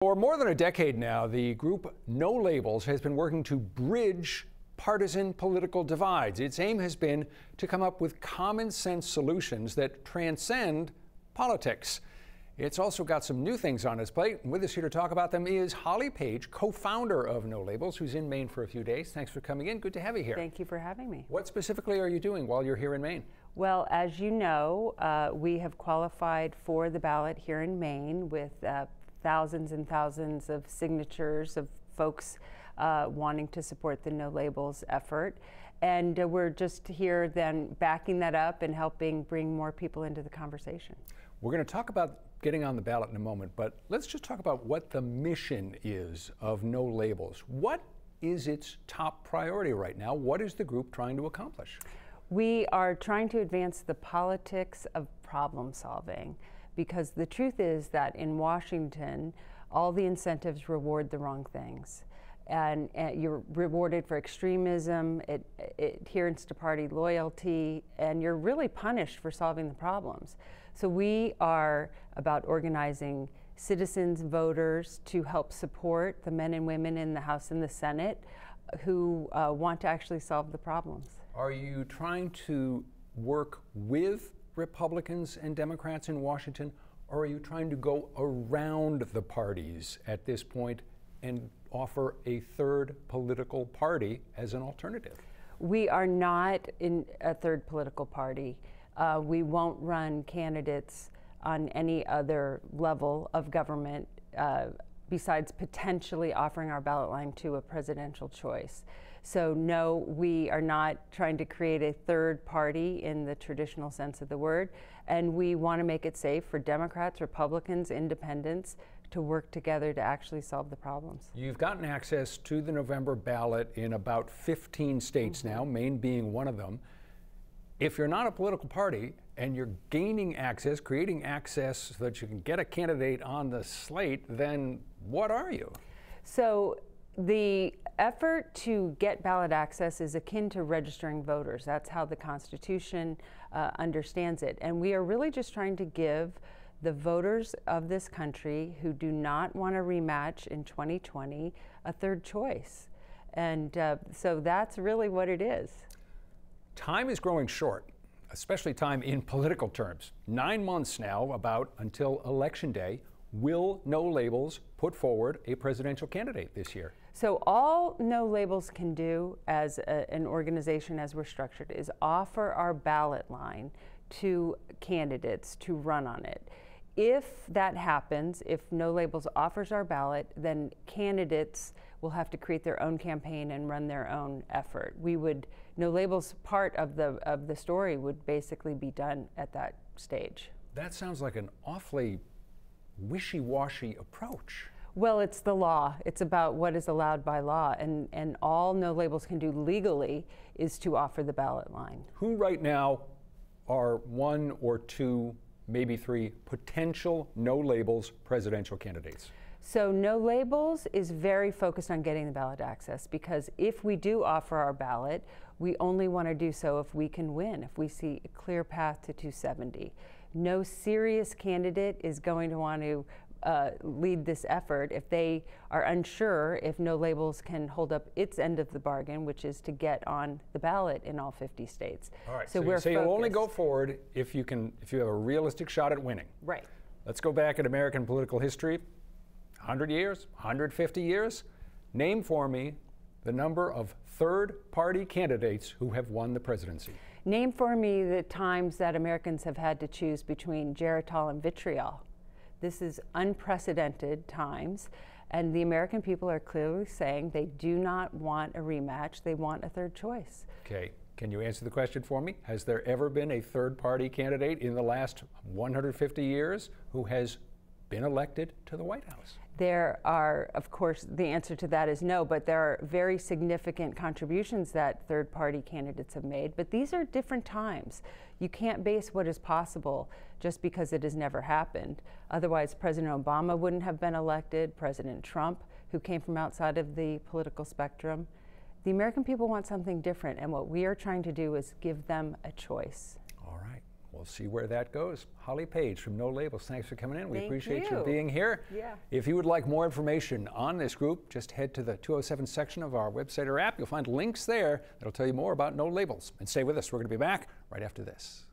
For more than a decade now, the group No Labels has been working to bridge partisan political divides. Its aim has been to come up with common sense solutions that transcend politics. It's also got some new things on its plate. With us here to talk about them is Holly Page, co-founder of No Labels, who's in Maine for a few days. Thanks for coming in. Good to have you here. Thank you for having me. What specifically are you doing while you're here in Maine? Well, as you know, we have qualified for the ballot here in Maine with thousands and thousands of signatures of folks wanting to support the No Labels effort. And we're just here then backing that up and helping bring more people into the conversation. We're going to talk about getting on the ballot in a moment, but let's just talk about what the mission is of No Labels. What is its top priority right now? What is the group trying to accomplish? We are trying to advance the politics of problem solving, because the truth is that in Washington, all the incentives reward the wrong things. And you're rewarded for extremism, adherence to party loyalty, and you're really punished for solving the problems. So we are about organizing citizens, voters, to help support the men and women in the House and the Senate who want to actually solve the problems. Are you trying to work with Republicans and Democrats in Washington, or are you trying to go around the parties at this point and offer a third political party as an alternative? We are not in a third political party. We won't run candidates on any other level of government besides potentially offering our ballot line to a presidential choice. So no, we are not trying to create a third party in the traditional sense of the word, and we want to make it safe for Democrats, Republicans, independents to work together to actually solve the problems. You've gotten access to the November ballot in about 15 states now, Maine being one of them. If you're not a political party and you're gaining access, creating access so that you can get a candidate on the slate, then what are you? So the effort to get ballot access is akin to registering voters. That's how the Constitution understands it. And we are really just trying to give the voters of this country who do not want a rematch in 2020 a third choice. And so that's really what it is. Time is growing short, especially time in political terms. 9 months now about until Election Day. Will No Labels put forward a presidential candidate this year? So all No Labels can do as an organization, as we're structured, is offer our ballot line to candidates to run on it. If that happens, if No Labels offers our ballot, then candidates will have to create their own campaign and run their own effort. No Labels part of the story would basically be done at that stage. That sounds like an awfully wishy-washy approach. Well, it's the law. It's about what is allowed by law, and all No Labels can do legally is to offer the ballot line. Who right now are one or two, maybe three potential No Labels presidential candidates? So No Labels is very focused on getting the ballot access, because if we do offer our ballot, we only want to do so if we can win, if we see a clear path to 270. No serious candidate is going to want to lead this effort if they are unsure if No Labels can hold up its end of the bargain, which is to get on the ballot in all 50 states. All right, so you'll only go forward if you have a realistic shot at winning. Right. Let's go back in American political history. 100 years, 150 years. Name for me the number of third-party candidates who have won the presidency. Name for me the times that Americans have had to choose between Geritol and vitriol. This is unprecedented times, and the American people are clearly saying they do not want a rematch. They want a third choice. Okay. Can you answer the question for me? Has there ever been a third-party candidate in the last 150 years who has been elected to the White House? There are, of course, the answer to that is no, but there are very significant contributions that third-party candidates have made. But these are different times. You can't base what is possible just because it has never happened. Otherwise, President Obama wouldn't have been elected, President Trump, who came from outside of the political spectrum. The American people want something different, and what we are trying to do is give them a choice. All right. We'll see where that goes. Holly Page from No Labels, thanks for coming in. We appreciate you being here. Yeah. If you would like more information on this group, just head to the 207 section of our website or app. You'll find links there that'll tell you more about No Labels. And stay with us. We're going to be back right after this.